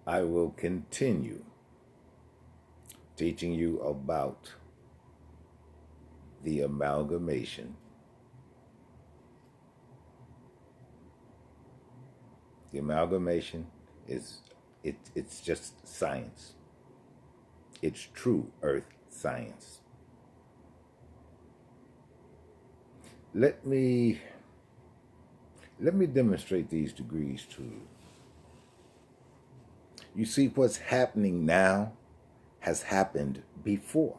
I will continue teaching you about the amalgamation. The amalgamation it's just science. It's true earth science. Let me demonstrate these degrees to you. You see, what's happening now has happened before.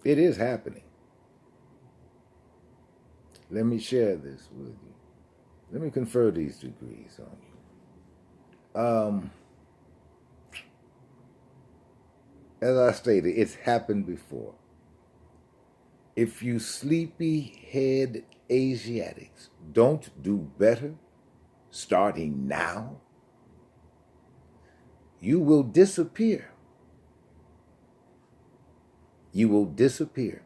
It is happening. Let me share this with you. Let me confer these degrees on you. As I stated, it's happened before. If you sleepy-head Asiatics don't do better starting now, you will disappear. You will disappear.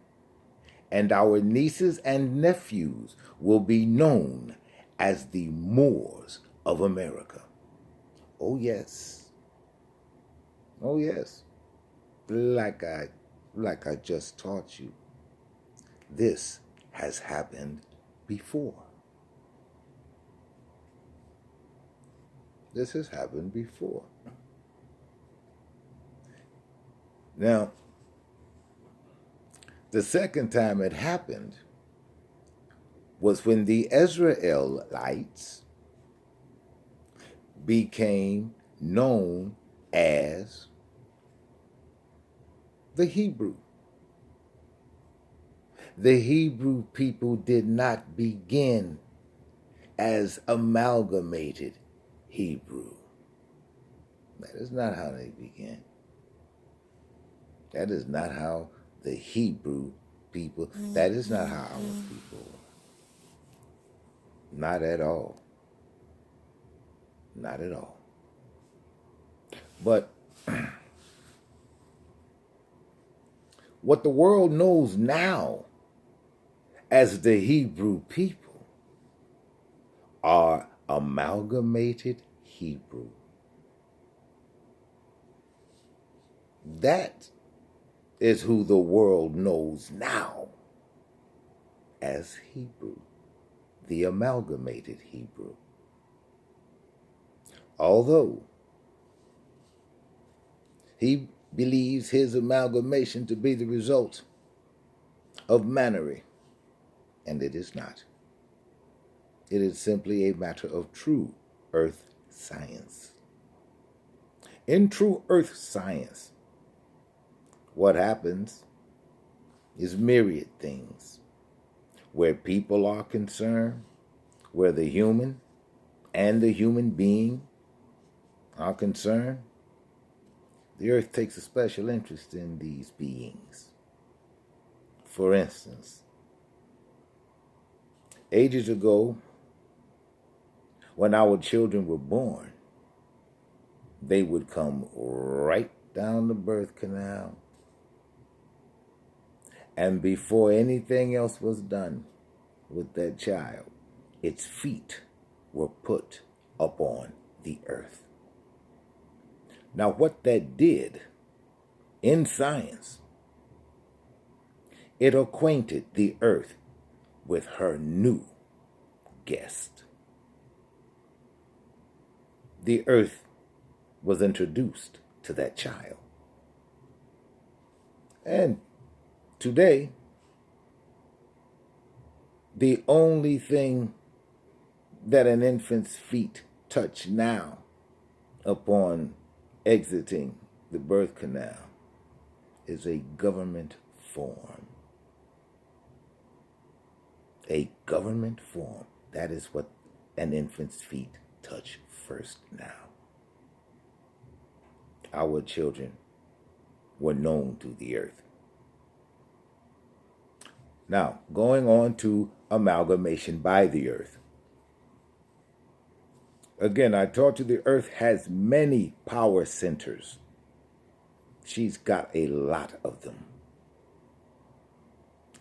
And our nieces and nephews will be known as the Moors of America. Oh, yes. Oh, yes. Like I just taught you. This has happened before. This has happened before. Now, the second time it happened was when the Israelites became known as the Hebrew. The Hebrew people did not begin as amalgamated Hebrew. That is not how they began. That is not how the Hebrew people, that is not how our people were. Not at all. Not at all. But what the world knows now as the Hebrew people are amalgamated Hebrew. That is who the world knows now as Hebrew, the amalgamated Hebrew. Although he believes his amalgamation to be the result of mannery, and it is not. It is simply a matter of true earth science. In true earth science, what happens is myriad things. Where people are concerned, where the human and the human being are concerned, the earth takes a special interest in these beings. For instance, ages ago, when our children were born, they would come right down the birth canal. And before anything else was done with that child, its feet were put upon the earth. Now, what that did in science, it acquainted the earth with her new guest. The earth was introduced to that child. And today, the only thing that an infant's feet touch now upon exiting the birth canal is a government form. A government form. That is what an infant's feet touch first now. Our children were known to the earth. Now, going on to amalgamation by the earth. Again, I taught you the earth has many power centers. She's got a lot of them.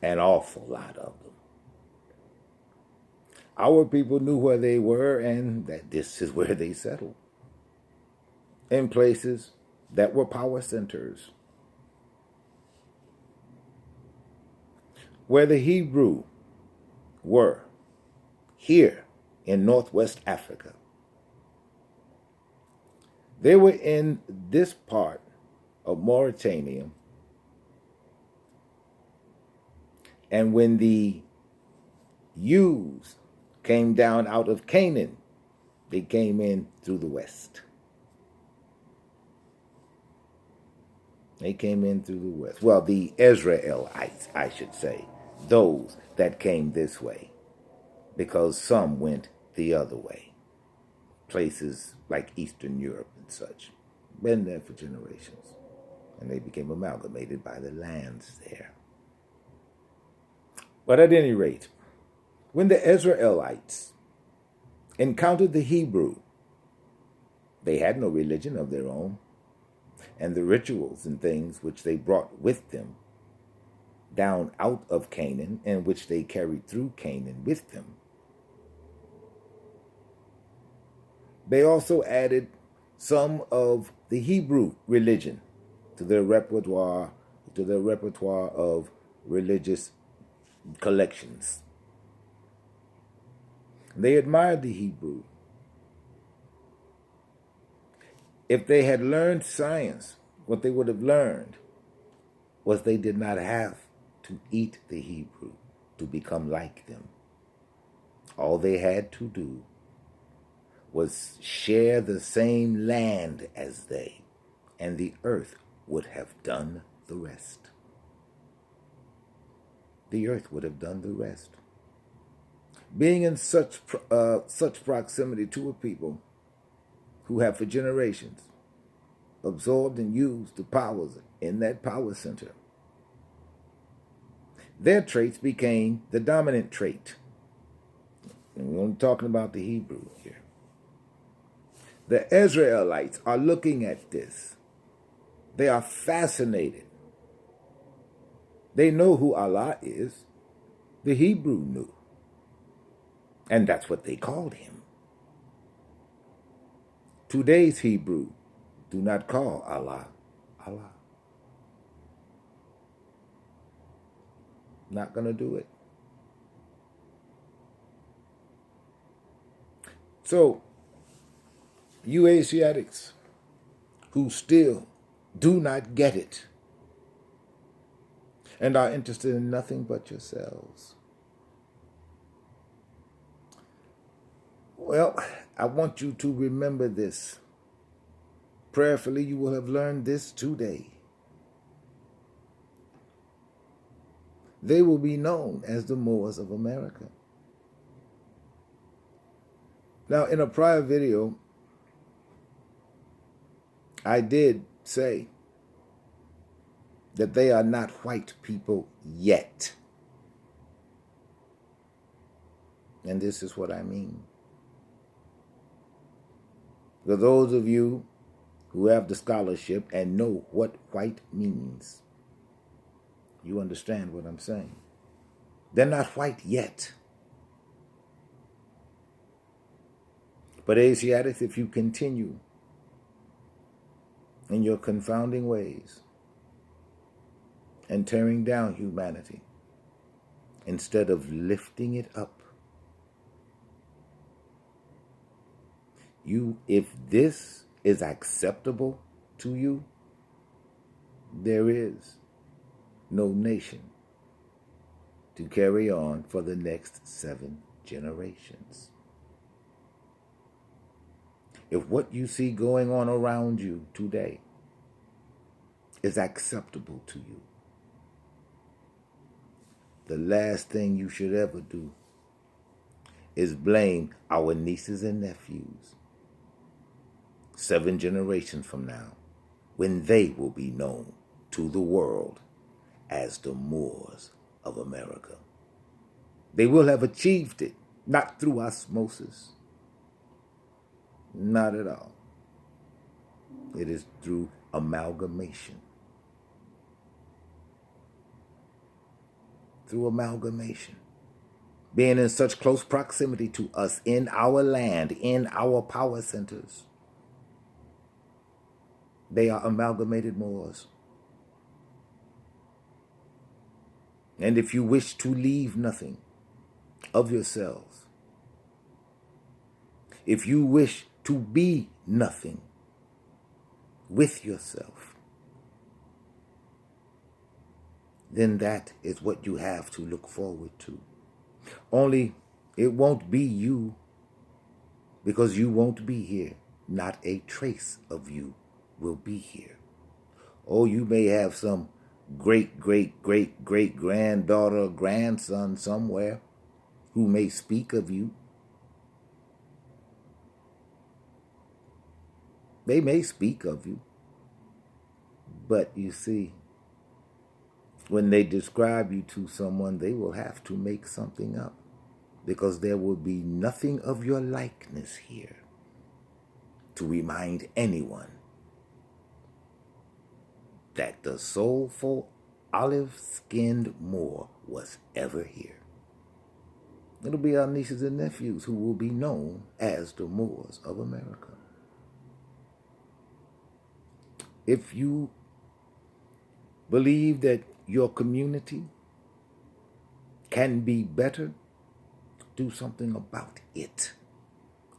An awful lot of them. Our people knew where they were and that this is where they settled. In places that were power centers. Where the Hebrew were here in Northwest Africa. They were in this part of Mauritania. And when the Jews came down out of Canaan, they came in through the west. They came in through the west. Well, the Israelites, I should say, those that came this way, because some went the other way. Places like Eastern Europe and such, been there for generations, and they became amalgamated by the lands there. But at any rate, when the Israelites encountered the Hebrew, they had no religion of their own, and the rituals and things which they brought with them down out of Canaan and which they carried through Canaan with them, they also added some of the Hebrew religion to their repertoire of religious collections. They admired the Hebrew. If they had learned science, what they would have learned was they did not have to eat the Hebrew to become like them. All they had to do was share the same land as they, and the earth would have done the rest. The earth would have done the rest. Being in such proximity to a people who have for generations absorbed and used the powers in that power center, their traits became the dominant trait. And we're only talking about the Hebrew here. The Israelites are looking at this. They are fascinated. They know who Allah is. The Hebrew knew. And that's what they called him. Today's Hebrew do not call Allah, Allah. Not going to do it. So, you Asiatics who still do not get it and are interested in nothing but yourselves, well, I want you to remember this. Prayerfully, you will have learned this today. They will be known as the Moors of America. Now, in a prior video, I did say that they are not white people yet. And this is what I mean. For those of you who have the scholarship and know what white means, you understand what I'm saying. They're not white yet. But Asiatics, if you continue in your confounding ways and tearing down humanity instead of lifting it up, if this is acceptable to you, there is no nation to carry on for the next 7 generations. If what you see going on around you today is acceptable to you, the last thing you should ever do is blame our nieces and nephews 7 generations from now, when they will be known to the world as the Moors of America. They will have achieved it, not through osmosis. Not at all. It is through amalgamation. Through amalgamation. being in such close proximity to us, in our land, in our power centers. They are amalgamated Moors. And if you wish to leave nothing of yourselves, if you wish to be nothing with yourself, then that is what you have to look forward to. Only it won't be you, because you won't be here. Not a trace of you will be here. Oh, you may have some great, great, great, great granddaughter or grandson somewhere who may speak of you. They may speak of you. But you see, when they describe you to someone, they will have to make something up, because there will be nothing of your likeness here to remind anyone that the soulful olive-skinned Moor was ever here. It'll be our nieces and nephews who will be known as the Moors of America. If you believe that your community can be better, do something about it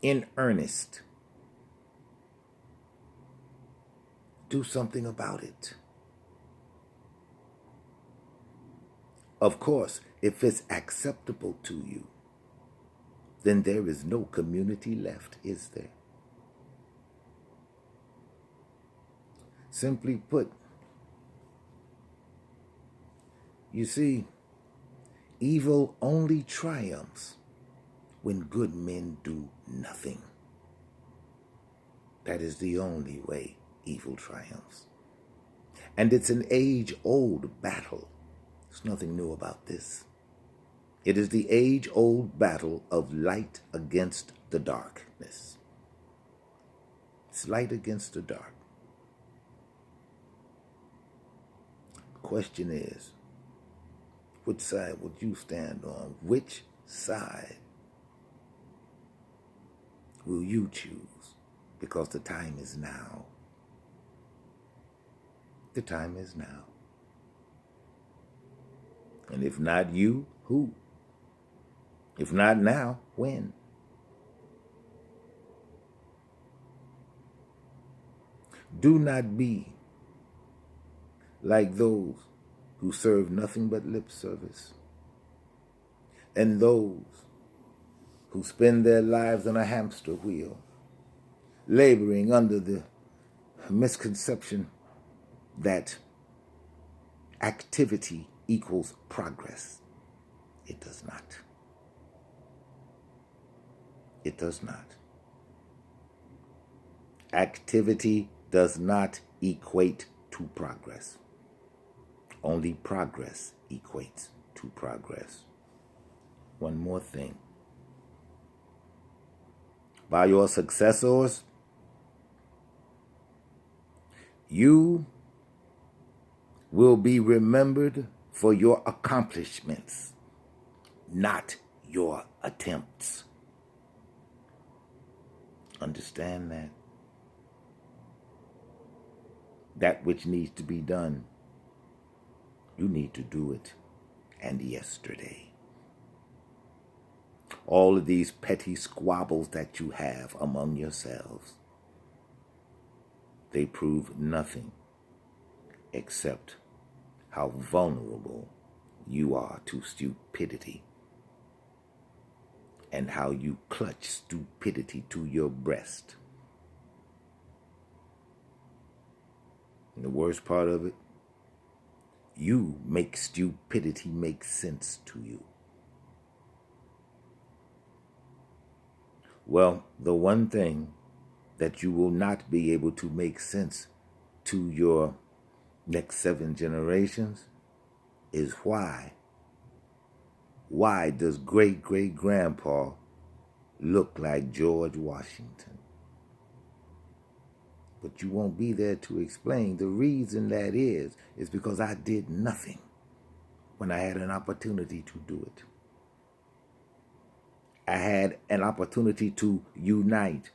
in earnest. Do something about it. Of course, if it's acceptable to you, then there is no community left, is there? Simply put, you see, evil only triumphs when good men do nothing. That is the only way evil triumphs. And it's an age-old battle. There's nothing new about this. It is the age-old battle of light against the darkness. It's light against the dark. The question is, which side would you stand on? Which side will you choose? Because the time is now. The time is now. And if not you, who? If not now, when? Do not be like those who serve nothing but lip service, and those who spend their lives on a hamster wheel, laboring under the misconception that activity equals progress. It does not. It does not. Activity does not equate to progress. Only progress equates to progress. One more thing. By your successors, you will be remembered for your accomplishments, not your attempts. Understand that. That which needs to be done, you need to do it, and yesterday. All of these petty squabbles that you have among yourselves, they prove nothing except how vulnerable you are to stupidity, and how you clutch stupidity to your breast. And the worst part of it, you make stupidity make sense to you. Well, the one thing that you will not be able to make sense to your next 7 generations is why. Why does great-great-grandpa look like George Washington? But you won't be there to explain. The reason that is because I did nothing when I had an opportunity to do it. I had an opportunity to unite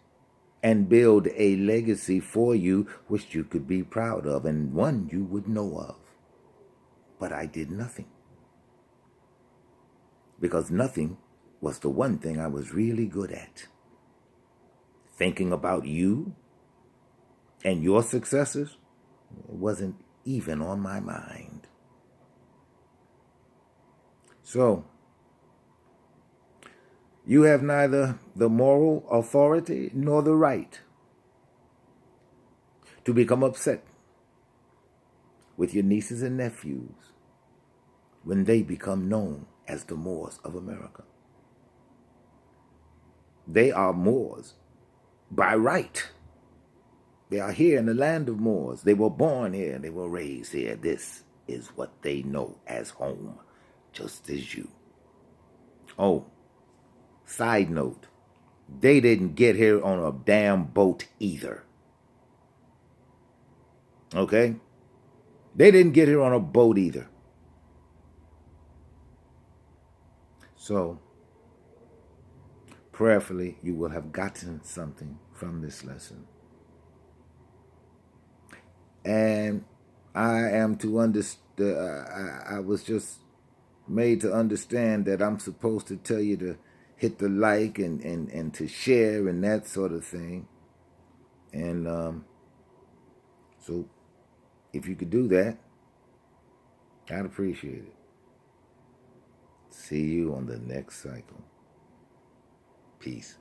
and build a legacy for you which you could be proud of, and one you would know of. But I did nothing. Because nothing was the one thing I was really good at. Thinking about you and your successes wasn't even on my mind. So, you have neither the moral authority nor the right to become upset with your nieces and nephews when they become known as the Moors of America. They are Moors by right. They are here in the land of Moors. They were born here. They were raised here. This is what they know as home, just as you. Oh, side note, they didn't get here on a damn boat either. Okay? They didn't get here on a boat either. So, prayerfully, you will have gotten something from this lesson. And I am to understand, I was just made to understand that I'm supposed to tell you to hit the like and to share and that sort of thing. And so if you could do that, I'd appreciate it. See you on the next cycle. Peace.